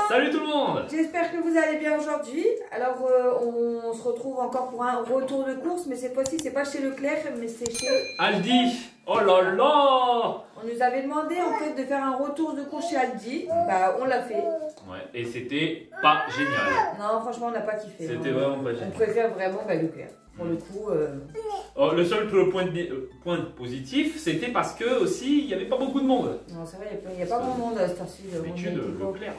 Salut tout le monde. J'espère que vous allez bien aujourd'hui. Alors on se retrouve encore pour un retour de course, mais cette fois-ci c'est pas chez Leclerc, mais c'est chez Aldi. Oh là là. On nous avait demandé en fait de faire un retour de course chez Aldi. Bah on l'a fait. Ouais, et c'était pas génial. Non franchement on n'a pas kiffé. C'était vraiment pas génial. On préfère vraiment Leclerc. Pour le coup. Oh, le seul point positif, c'était parce que aussi il n'y avait pas beaucoup de monde. Non c'est vrai, il n'y a pas grand monde à cette heure-ci. D'habitude, Leclerc.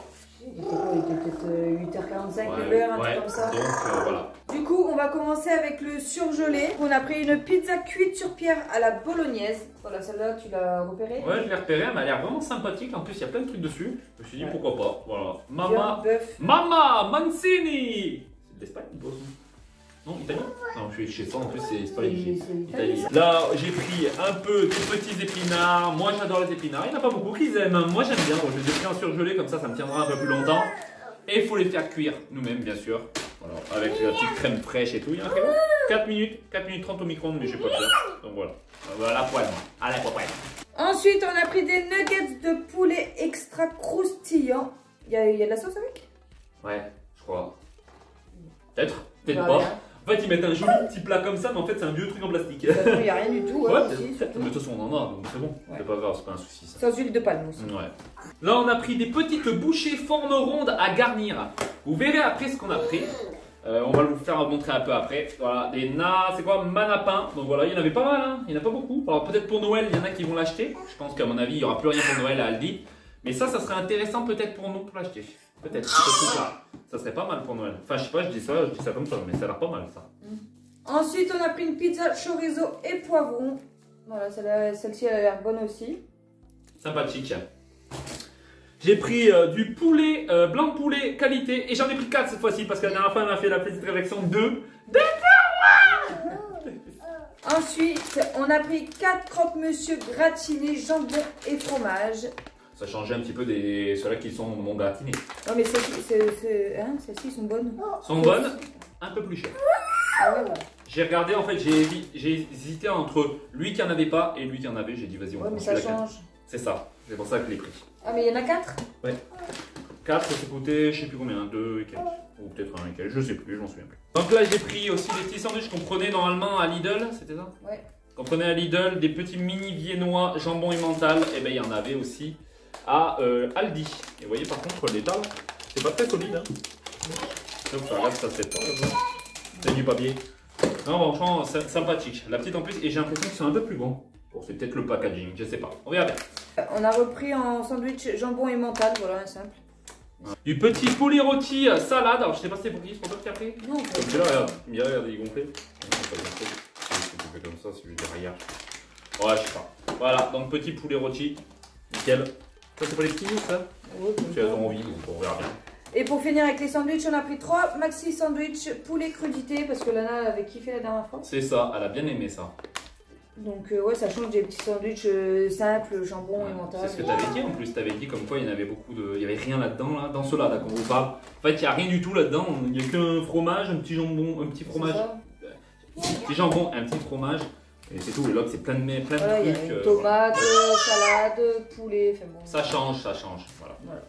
Il était peut-être 8h45, 9h, un truc comme ça. Donc voilà. Du coup, on va commencer avec le surgelé. On a pris une pizza cuite sur pierre à la bolognaise. Voilà, celle-là, tu l'as repérée? Ouais, je l'ai repérée, elle m'a l'air vraiment sympathique. En plus, il y a plein de trucs dessus. Je me suis dit pourquoi pas. Voilà. Mama Mancini. C'est de l'Espagne, il pose. Non, italien? Non, je suis chez ça, en plus c'est pas italien. Là, j'ai pris un peu des petits épinards. Moi, j'adore les épinards. Il n'y en a pas beaucoup qui aiment. Moi, j'aime bien. Je les ai pris en surgelé, comme ça me tiendra un peu plus longtemps. Et il faut les faire cuire nous-mêmes, bien sûr. Voilà, avec la petite crème fraîche et tout. Il y en a 4 minutes 30 au micro-ondes, mais je vais pas le faire. Donc voilà. À la poêle, moi. À la poêle. Ensuite, on a pris des nuggets de poulet extra croustillants. Il y a de la sauce avec? Ouais, je crois. Peut-être pas. En fait, ils mettent un joli petit plat comme ça, mais en fait, c'est un vieux truc en plastique. Il n'y a rien du tout. Ouais, peut-être. Mais de toute façon, on en a, donc c'est bon. Ouais. C'est pas grave, c'est pas un souci. Ça. Sans huile de palme aussi. Ouais. Là, on a pris des petites bouchées forme ronde à garnir. Vous verrez après ce qu'on a pris. On va vous faire montrer un peu après. Voilà, des c'est quoi? Manapin. Donc voilà, il y en avait pas mal, hein. Il n'y en a pas beaucoup. Alors peut-être pour Noël, il y en a qui vont l'acheter. Je pense qu'à mon avis, il n'y aura plus rien pour Noël à Aldi. Mais ça serait intéressant peut-être pour nous pour l'acheter. Peut-être. Ça serait pas mal pour Noël. Enfin, je sais pas, je dis ça comme ça, mais ça a l'air pas mal ça. Ensuite, on a pris une pizza chorizo et poivron. Voilà, celle-ci, elle a l'air bonne aussi. Sympathique. J'ai pris du poulet, blanc de poulet qualité, et j'en ai pris 4 cette fois-ci, parce que la dernière fois, elle m'a fait la petite réflexion de Ensuite, on a pris 4 croque-monsieur gratinés, jambon et fromage. Ça changeait un petit peu des ceux-là qui sont non gratinés. Non mais celles-ci sont bonnes. Sont bonnes, un peu plus chères. Ah ouais, ouais. J'ai regardé, en fait, j'ai hésité entre lui qui en avait pas et lui qui en avait. J'ai dit vas-y, on prend mais ça change. C'est ça, c'est pour ça que je l'ai pris. Ah mais il y en a 4? Ouais. 4, ça coûtait je sais plus combien, 2 et quelques. Ou peut-être 1 et quelques, je sais plus, je m'en souviens plus. Donc là, j'ai pris aussi des petits sandwichs qu'on prenait normalement à Lidl, c'était ça? Ouais. Qu'on prenait à Lidl, des petits mini viennois, jambon et mental, et ben il y en avait aussi à Aldi. Et vous voyez par contre l'étal, c'est pas très solide. Hein. Donc ça regarde, ça se fait pas. C'est du papier. Non franchement sympathique. La petite en plus, et j'ai l'impression qu'ils sont un peu plus bons. Bon c'est peut-être le packaging, je sais pas. On verra bien. On a repris en sandwich jambon et mental, voilà un simple. Du petit poulet rôti salade, alors je sais pas si c'est pour qui, c'est pour toi qui a pris? Non. Donc là regarde, il est gonflé. C'est comme ça, c'est juste derrière. Ouais je sais pas. Voilà, donc petit poulet rôti, nickel. Ça c'est pour les petits ça? Oui. Si elles ont envie, donc on verra bien. Et pour finir avec les sandwichs, on a pris 3 maxi sandwichs poulet crudité parce que Lana avait kiffé la dernière fois. C'est ça, elle a bien aimé ça. Donc ouais, ça change des petits sandwichs simples, jambon et mental. C'est ce que tu avais dit en plus, tu avais dit comme quoi il y en avait beaucoup de... Il n'y avait rien là-dedans, là, dans ceux-là, là, quand on vous parle. En fait, il n'y a rien du tout là-dedans, il n'y a qu'un fromage, un petit jambon, un petit fromage. Un petit jambon, un petit fromage. Et c'est tout, et l'autre c'est plein de trucs. Il y a tomates, salade, poulet, enfin bon. Ça change, voilà.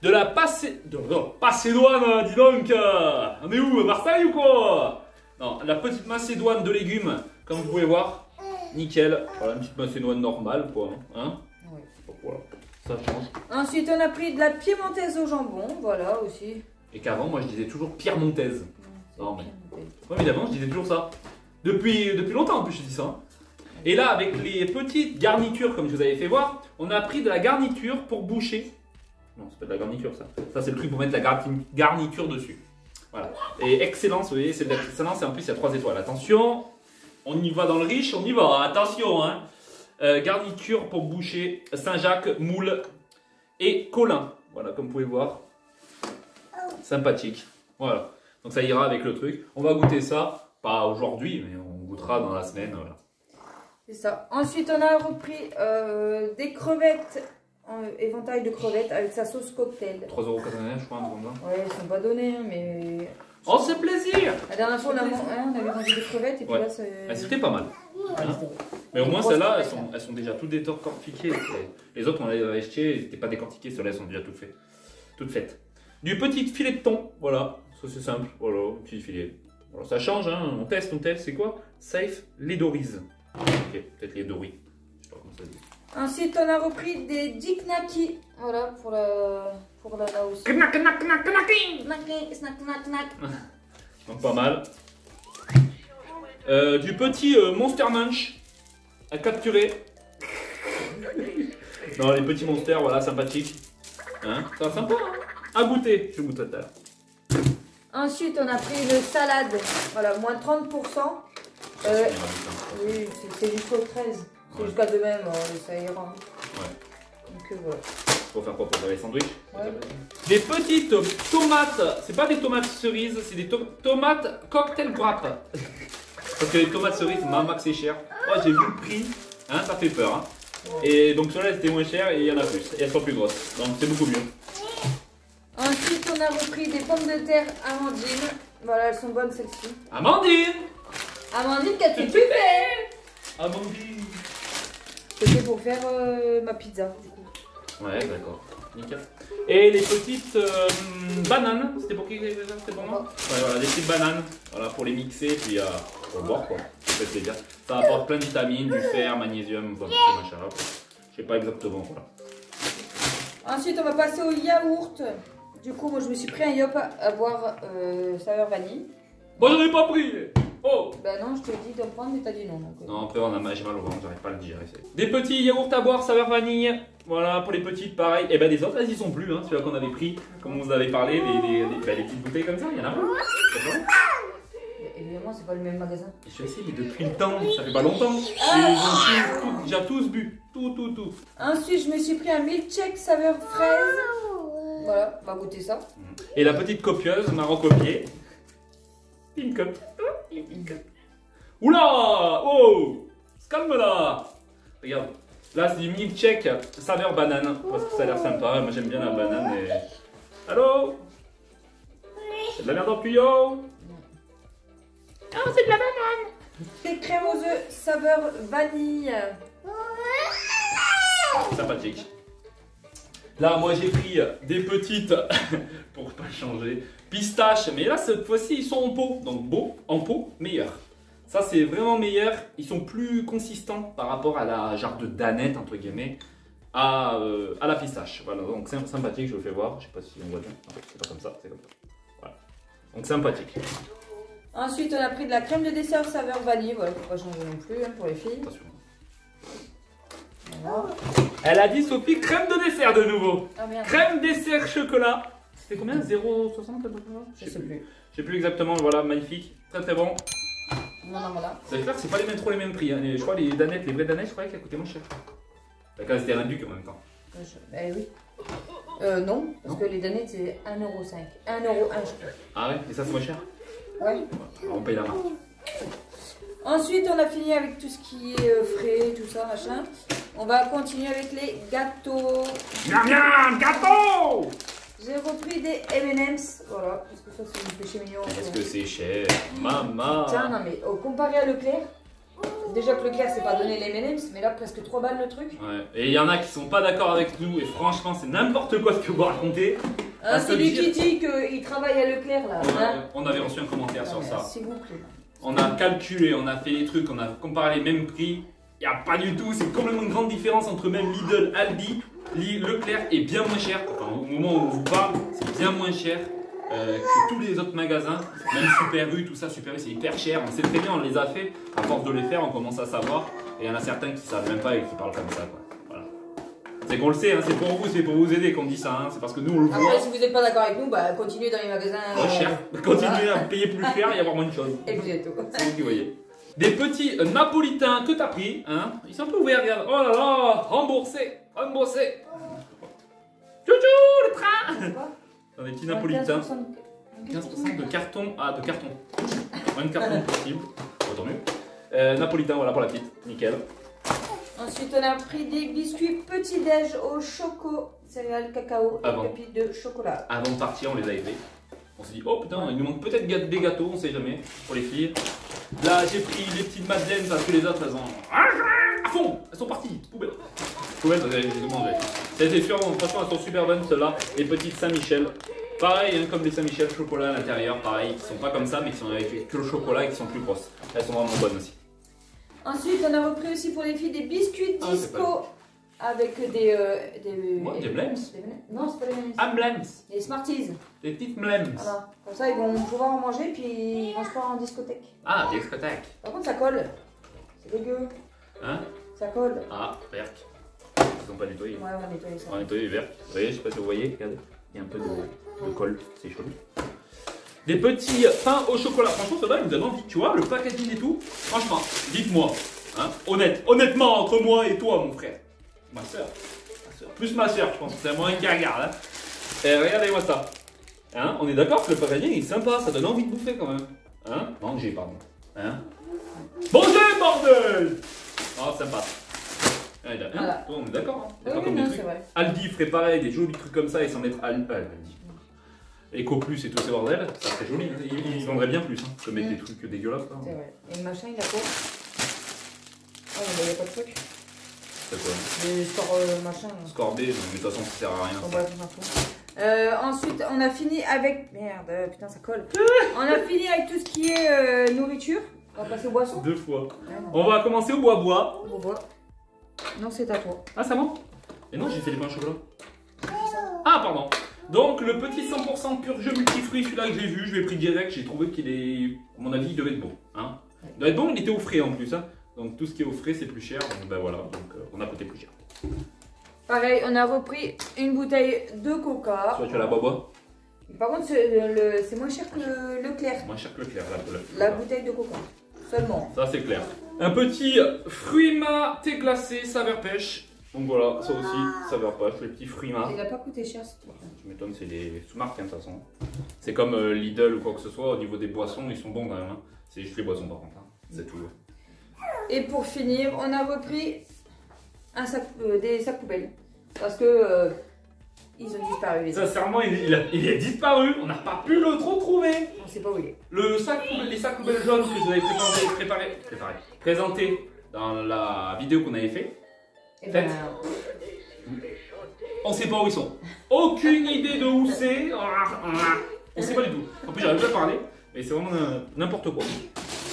De la Macédoine, dis donc. On est où, à Marseille ou quoi? Non, la petite Macédoine de légumes, comme vous pouvez voir. Nickel, voilà une petite macédoine normale quoi, hein. Oui. Donc, voilà, ça change. Ensuite on a pris de la piémontaise au jambon, voilà aussi. Et qu'avant moi je disais toujours pierremontaise. Non mais... Ouais mais d'avant je disais toujours ça. Depuis longtemps en plus je dis ça. Et là avec les petites garnitures comme je vous avais fait voir, on a pris de la garniture pour boucher. Non c'est pas de la garniture ça. Ça c'est le truc pour mettre la garniture dessus. Voilà. Et excellence, vous voyez c'est de l'excellence et en plus il y a 3 étoiles. Attention. On y va dans le riche, on y va, attention hein. Garniture pour boucher, Saint-Jacques, moule et Colin. Voilà, comme vous pouvez voir. Sympathique. Voilà, donc ça ira avec le truc. On va goûter ça, pas aujourd'hui, mais on goûtera dans la semaine. Voilà. C'est ça. Ensuite, on a repris des crevettes, éventail de crevettes avec sa sauce cocktail. 3,89 € je crois, un truc comme ça. Ouais, ils sont pas donnés, hein, mais... Oh, c'est plaisir! La dernière fois, on avait mangé des crevettes et puis là, c'est... C'était pas mal. Hein, mais au moins, celles-là, elles sont déjà toutes décortiquées. Les autres, on les avait achetées, elles n'étaient pas décortiquées, celles-là, elles sont déjà toutes faites. Du petit filet de thon, voilà, ça c'est simple, voilà, petit filet. Alors ça change, hein, on teste, c'est quoi? Safe Ledoris. Ok, peut-être les Doris. Je sais pas comment ça se dit. Ensuite, on a repris des Diknaki. Voilà, pour la aussi. Knack, knack, knack, knacking. Snack, snack, snack. Donc pas mal. Du petit Monster Munch à capturer. Non, les petits monsters, voilà, sympathiques. Hein, ça va sympa, hein, à goûter. Je goûte tout à l'heure. Ensuite, on a pris une salade. Voilà, moins 30%. Oui, c'est jusqu'au 13. C'est jusqu'à demain, ça ira. Ouais. Donc voilà. Pour faire quoi? Pour faire les sandwichs? Ouais. Des petites tomates. C'est pas des tomates cerises, c'est des tomates cocktail wrap. Parce que les tomates cerises, maman que c'est cher. Oh, j'ai vu le prix. Hein, ça fait peur. Hein. Et donc ceux-là, c'était moins cher et il y en a plus. Et elles sont plus grosses. Donc c'est beaucoup mieux. Ensuite, on a repris des pommes de terre Amandine. Voilà, elles sont bonnes celles-ci. Amandine! Amandine, qu'as-tu fait? Amandine! C'était pour faire ma pizza, du coup. Ouais, d'accord. Nickel. Et les petites bananes. C'était pour qui? C'était pour moi? Ouais, voilà, des petites bananes. Voilà, pour les mixer, puis pour boire, quoi. Ça fait plaisir. Ça apporte plein de vitamines, du fer, magnésium, voilà, machin. Je sais pas exactement, voilà. Ensuite, on va passer au yaourt. Du coup, moi, je me suis pris un yop à boire saveur vanille. Moi, j'en ai pas pris! Oh! Bah non, je te dis d'en prendre, mais t'as dit non. Donc, Non, après, j'ai mal au ventre, j'arrive pas à le digérer. Des petits yaourts à boire, saveur vanille. Voilà, pour les petites, pareil. Et ben, les autres, elles y sont plus, hein. Celui-là qu'on avait pris, comme on vous avait parlé, les petites bouteilles comme ça, il y en a pas. Évidemment, c'est pas le même magasin. Je sais, mais depuis le temps, ça fait pas longtemps. Ils ont déjà tous bu. Tout. Ensuite, je me suis pris un milkshake saveur fraise. Voilà, on va goûter ça. Et la petite copieuse m'a recopié. Une cup. Oula! Oh! Calme-la! Regarde. Là, c'est du milkshake saveur banane. Parce que ça a l'air sympa. Moi, j'aime bien la banane. Et... Allô? C'est de la merde en tuyau? Oh, c'est de la banane! Des crèmes aux œufs saveur vanille. Sympathique. Là, moi, j'ai pris des petites, pour pas changer, pistaches. Mais là, cette fois-ci, ils sont en pot. Donc, beau, en pot, meilleur. Ça, c'est vraiment meilleur. Ils sont plus consistants par rapport à la genre de danette, entre guillemets, à la pistache. Voilà, donc c'est sympathique, je le fais voir. Je sais pas si on voit bien. Non, c'est pas comme ça, c'est comme ça. Voilà. Donc, sympathique. Ensuite, on a pris de la crème de dessert saveur vanille. Voilà, faut pas changer non plus hein, pour les filles. Attention. Voilà. Elle a dit, Sophie, crème de dessert de nouveau. Ah merde. Crème dessert chocolat. C'était combien? 0,60 à peu près? Je sais plus. Je sais plus exactement, voilà, magnifique. Très très bon. Voilà. Vous allez faire, c'est pas trop les mêmes prix. Hein. Je crois les danettes, les vraies danettes, je croyais qu'elles coûtaient moins cher. D'accord, c'était un duc en même temps. Eh oui. Non, parce que les danettes c'est 1,5€. 1,01€, je crois. Ah ouais? Et ça c'est moins cher? Ouais. Alors, on paye la marque. Ensuite, on a fini avec tout ce qui est frais, tout ça, machin. On va continuer avec les gâteaux. Miam miam, gâteau! J'ai repris des M&M's, voilà, parce que ça c'est du péché mignon. Est-ce que c'est cher? Maman! Putain, non mais comparé à Leclerc, déjà que Leclerc c'est pas donné les M&M's, mais là presque 3 balles le truc. Ouais, et il y en a qui sont pas d'accord avec nous, et franchement, c'est n'importe quoi ce que vous racontez. C'est lui qui dit qu'il travaille à Leclerc là. Ouais, hein. on avait reçu un commentaire sur ça. S'il vous plaît. On a calculé, on a fait les trucs, on a comparé les mêmes prix. Il n'y a pas du tout, c'est complètement une grande différence entre même Lidl, Aldi, Leclerc est bien moins cher. Enfin, au moment où on vous parle, c'est bien moins cher que tous les autres magasins. Même Super U, tout ça, Super U c'est hyper cher. On sait très bien, on les a fait. À force de les faire, on commence à savoir. Et il y en a certains qui ne savent même pas et qui parlent comme ça. Quoi. Voilà. C'est qu'on le sait, hein, c'est pour vous aider qu'on dit ça. Hein, c'est parce que nous on le voit. Après, si vous n'êtes pas d'accord avec nous, bah continuez dans les magasins. Cher. Continuez à payer plus cher et avoir moins de choses. Et vous êtes tout. C'est vous qui voyez. Des petits napolitains que t'as pris, hein. Ils sont un peu ouverts, regarde. Oh là là, remboursé. Tchou le train. Dans des petits napolitains. 15% de carton. Ah, de carton. Moins de carton possible. Autant mieux. Napolitain, voilà pour la petite. Nickel. Ensuite, on a pris des biscuits petit-déj au choco, céréales, cacao et pépites de chocolat. Avant de partir, on les a aidés. On s'est dit, oh putain, il nous manque peut-être des gâteaux, on sait jamais, pour les filles. Là, j'ai pris les petites madeleines parce que les autres, elles ont à fond. Elles sont parties. Poubelle. Poubelle, vous allez les manger. C'est sûr, franchement, elles sont super bonnes, celles-là. Les petites Saint-Michel. Pareil, hein, comme les Saint-Michel chocolat à l'intérieur, pareil, qui sont pas comme ça, mais qui sont avec que le chocolat et qui sont plus grosses. Elles sont vraiment bonnes aussi. Ensuite, on a repris aussi pour les filles des biscuits disco avec des Blems. Non, c'est pas des Blems. Ah, Blems. Des Smarties. Des petites Blems. Voilà. Comme ça, ils vont pouvoir en manger puis ils vont se faire en discothèque. Ah, discothèque. Par contre, ça colle. C'est dégueu. Hein? Ça colle. Ah, verc. Ils sont pas nettoyés. Ouais, on va nettoyer ça. On va nettoyer les vercs. Vous voyez, je sais pas si vous voyez, regardez. Il y a un peu de colle, c'est joli. Des petits pains au chocolat. Franchement, ça va, il nous donne envie. Tu vois, le packaging et tout. Franchement, dites-moi. Hein, honnêtement, entre moi et toi, mon frère. Ma soeur. Plus ma soeur, je pense. C'est moi qui regarde. Hein. Et regardez-moi ça. Hein, on est d'accord que le packaging est sympa. Ça donne envie de bouffer quand même. Hein, manger, pardon. Hein. Manger, bordel. Oh, sympa. Voilà. On est d'accord. Hein. Oui, non, c'est vrai. Aldi ferait pareil, des jolis trucs comme ça et s'en mettre Aldi. Eco Plus et tout ce bordel, ça serait joli. Ils vendraient bien plus hein, que mettre des trucs dégueulasses. C'est vrai. Et le machin, il a quoi? Oh, il n'y a pas de truc. C'est quoi? Le score machin. Score B, mais de toute façon, ça sert à rien. Bon, bref, on s'en fout. Ensuite, on a fini avec. Merde, putain, ça colle. On a fini avec tout ce qui est nourriture. On va passer aux boissons. 2 fois. On va commencer au bois-bois. Non, c'est à toi. Ah, c'est à moi? Et non, j'ai fait des pains au chocolat. Ah, pardon. Donc, le petit 100% pur jeu multifruits, celui-là que j'ai vu, je l'ai pris direct. J'ai trouvé qu'il est. À mon avis, il devait être bon. Hein, il devait être bon, il était au frais en plus. Hein. Donc, tout ce qui est au frais, c'est plus cher. Donc, ben voilà. Donc, on a coûté plus cher. Pareil, on a repris une bouteille de coca. Soit tu as la bois. Par contre, c'est moins cher que Leclerc. Moins cher que Leclerc, la bouteille de coca. Seulement. Ça, c'est clair. Un petit fruima thé glacé saveur pêche. Donc voilà, ça aussi, saveur pêche, les petits fruima. Il n'a pas coûté cher, ce truc. Tu m'étonnes, c'est des sous-marques hein, de toute façon. C'est comme Lidl ou quoi que ce soit, au niveau des boissons, ils sont bons quand même. Hein. C'est juste les boissons par contre, hein. C'est tout. Et pour finir, on a repris des sacs poubelles. Parce que ils ont disparu. Les Sincèrement, il a disparu, on n'a pas pu le retrouver. On sait pas où il est. Les sacs poubelles jaunes que vous avez présentés dans la vidéo qu'on avait fait. Et ben... On sait pas où ils sont. Aucune idée de où c'est. On sait pas du tout. En plus, j'arrive pas à parler, mais c'est vraiment n'importe quoi.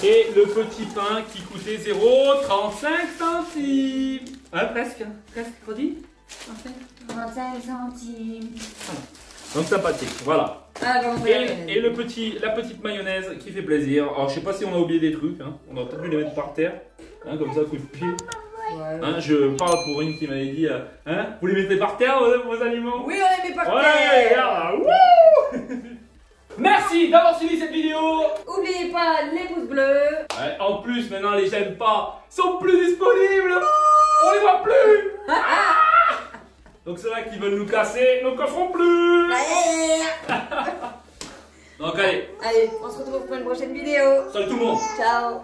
Et le petit pain qui coûtait 0,35 centimes. Ouais, presque. Presque, redis. 35 centimes. Voilà. Donc sympathique, voilà. Ah, et la petite mayonnaise qui fait plaisir. Alors, je sais pas si on a oublié des trucs. Hein. On aurait peut-être dû les mettre par terre. Hein, comme ça, coup de pied. Ouais. Hein, je parle pour une qui m'avait dit hein, vous les mettez par terre vos aliments? Oui, on les met par terre. Ouais, merci d'avoir suivi cette vidéo. N'oubliez pas les pouces bleus. Ouais, en plus maintenant les j'aime pas sont plus disponibles. On les voit plus. Donc ceux-là qui veulent nous casser ne casseront plus. Donc allez, on se retrouve pour une prochaine vidéo. salut tout le monde. Ciao.